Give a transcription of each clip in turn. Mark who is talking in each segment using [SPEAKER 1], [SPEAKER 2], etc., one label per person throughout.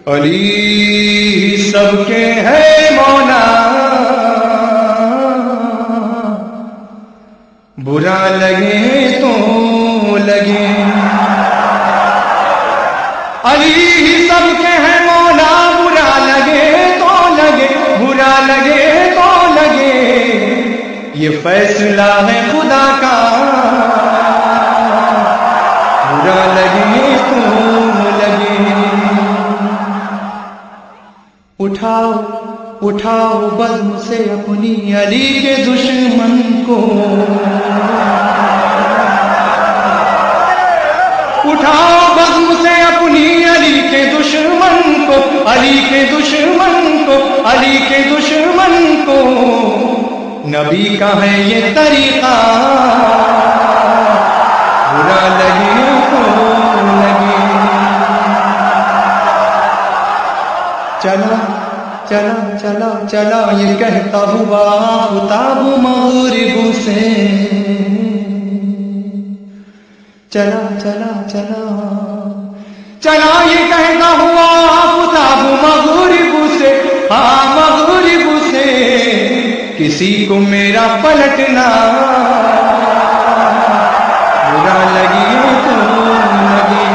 [SPEAKER 1] अली सबके है मौला, बुरा लगे तो लगे। अली सबके है मौला, बुरा लगे तो लगे, बुरा लगे तो लगे। ये फैसला है खुदा का, बुरा लगे तो लगे। उठाओ उठाओ बज़्म से अपनी अली के दुश्मन को, उठाओ बज़्म से अपनी अली के दुश्मन को, अली के दुश्मन को, अली के दुश्मन को। नबी का है ये तरीका, बुरा लगे तो लगे। चला चला चला चला ये कहता हुआ खुताब मग़रिब से, चला चला चला चला ये कहता हुआ खुताब मग़रिब से, हाँ मग़रिब से। किसी को मेरा पलटना बुरा लगे तो लगे।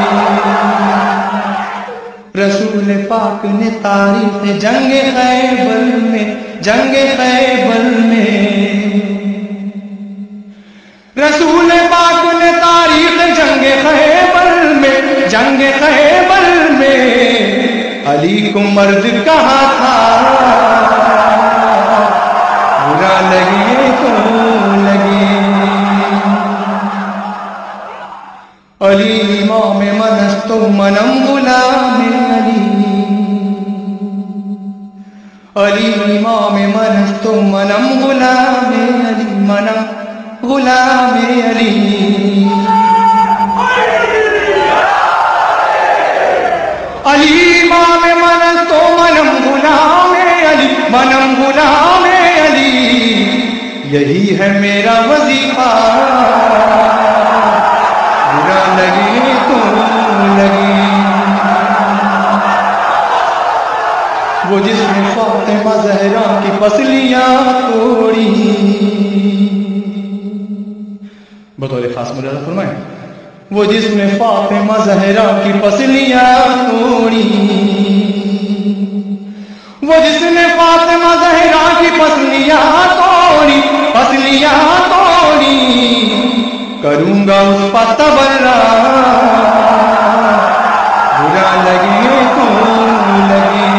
[SPEAKER 1] रसूल पाक ने तारीफ जंग खैबर में, जंग खैबर में, रसूल पाक ने तारीफ जंग खैबर में, जंग खैबर में। अली को मर्द कहा था, बुरा लगे तो लगे। अली इमाम मनस्तो मनम गुलाम अली, अली इमाम मनस्तो मनम गुलाम अली, मनम गुलाम अली। अली इमाम मनस्तो मनम गुलाम अली, मनम गुलाम अली। यही है मेरा वजीफा, बुरा लगे तो लगे। वो जिसने फातिमा ज़हरा की पसलियां तोड़ी, बतौर खास मुलाज़ा फरमाएं। वो जिसने फातिमा ज़हरा की पसलियां तोड़ी, वो जिसने फातिमा ज़हरा की पसलियां तोड़ी, पसलियां तोड़ी। करूंगा उस पर तबर्रा, बुरा लगे तो लगे।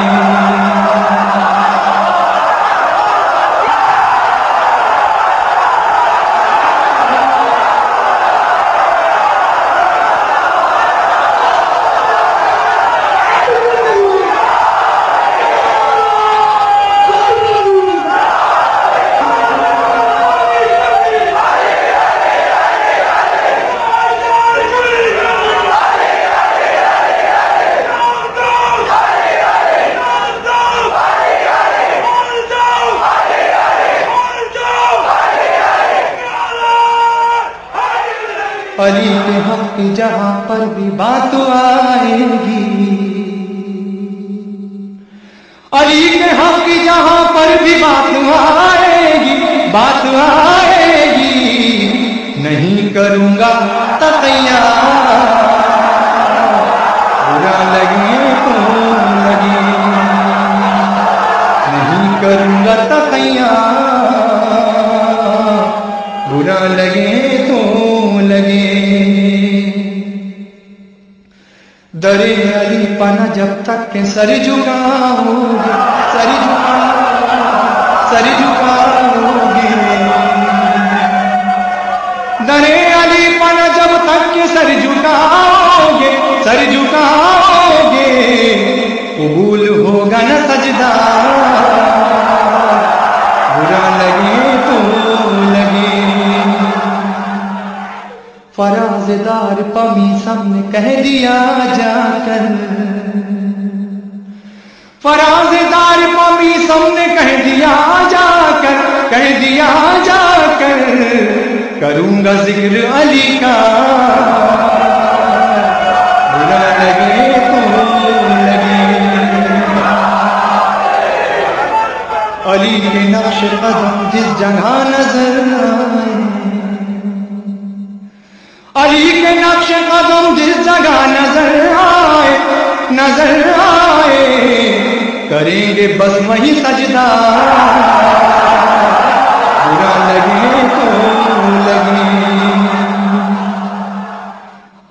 [SPEAKER 1] अली के हक जहां पर भी बात आएगी, अली के हक जहां पर भी बात आएगी, बात आएगी। नहीं करूंगा तक़िया, बुरा लगे तो लगे। नहीं करूंगा तक़िया, बुरा लगे तो लगे। दरे अली पना जब तक के सर झुकाओगे, सर झुकाओगे, सर झुकाओगे। दरे अली पना जब तक के सर झुकाओगे, सर झुकाओगे। कबूल होगा न सजदा, बुरा लगे तो लगे। फराज़दार पमी सबने कह दिया जाकर, फराज़दार पमी सबने कह दिया जाकर, कह दिया जाकर। करूंगा जिक्र अली का, बुरा लगे तो लगे। नक्श कदम जिस जगह नजर आए, अली के नक्श कदम जिस जगह नजर आए, नजर आए, करेंगे बस वही सजदा, बुरा लगे तो लगे।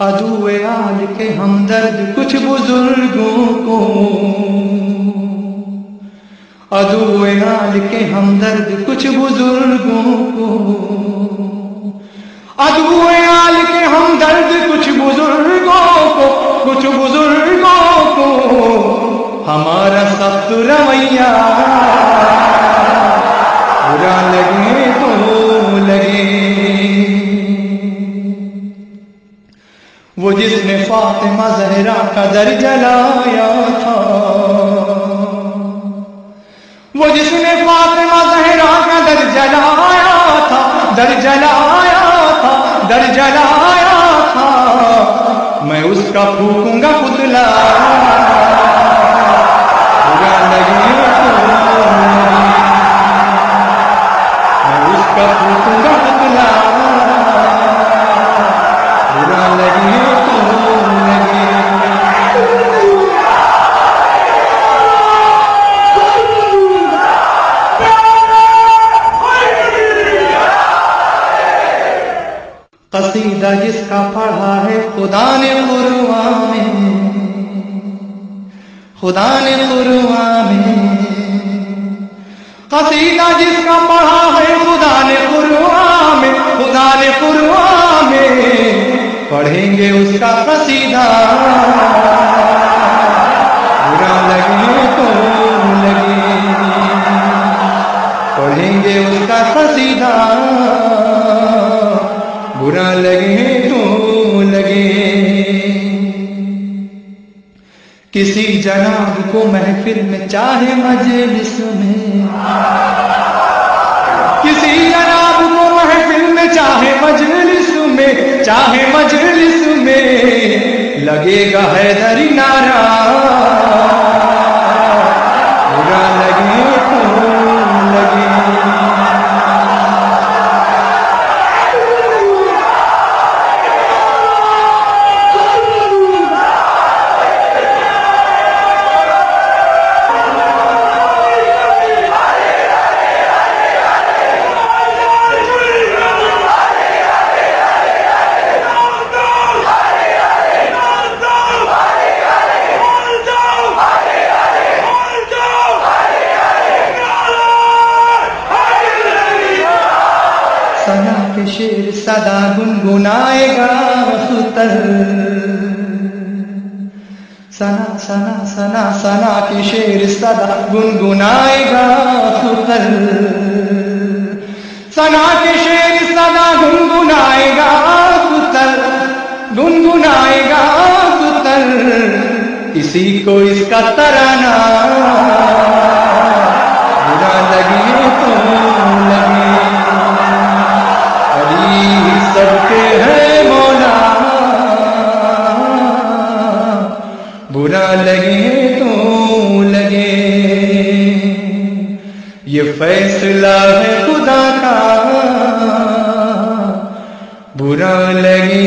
[SPEAKER 1] अदुए आल के हमदर्द कुछ बुजुर्गों को, अदुए आल के हमदर्द कुछ बुजुर्गों को, अदुए आल के हमदर्द कुछ बुजुर्गों को, कुछ बुजुर्गों को, हमारा सख्त रवैया, बुरा लगे तो लगे। वो जिसने फातिमा ज़हरा का दर जलाया था, वो जिसने फातिमा ज़हरा का दर जलाया था, दर जलाया था, दर जलाया था, मैं उसका फूकूंगा पुतला, बुरा लगे तो लगे। मैं उसका फूकूंगा पुतला, बुरा लगे तो लगे। कसीदा जिसका पढ़ा है खुदा ने कुरआन में, खुदा ने कुरआन में, कसीदा जिसका पढ़ा है खुदा ने कुरआन में, खुदा ने कुरआन में, पढ़ेंगे उसका कसीदा, बुरा लगे तो लगे। पढ़ेंगे उसका कसीदा, बुरा लगे तो लगे। किसी जनाब को महफिल में चाहे मजलिस में, किसी जनाब को महफिल में चाहे मजलिस में, चाहे मजलिस में, लगेगा हैदरी नारा, बुरा लगे तो लगे। सना के शेर सदा गुनगुनाएगा सुतर, सना सना सना सना के शेर सदा गुनगुनाएगा सुतर, सना के शेर सदा गुनगुनाएगा सुतर, गुनगुनाएगा सुतर, किसी को इसका तराना, बुरा लगे तो लगे। सबके है मौला, बुरा लगे तो लगे। ये फैसला है खुदा का, बुरा लगे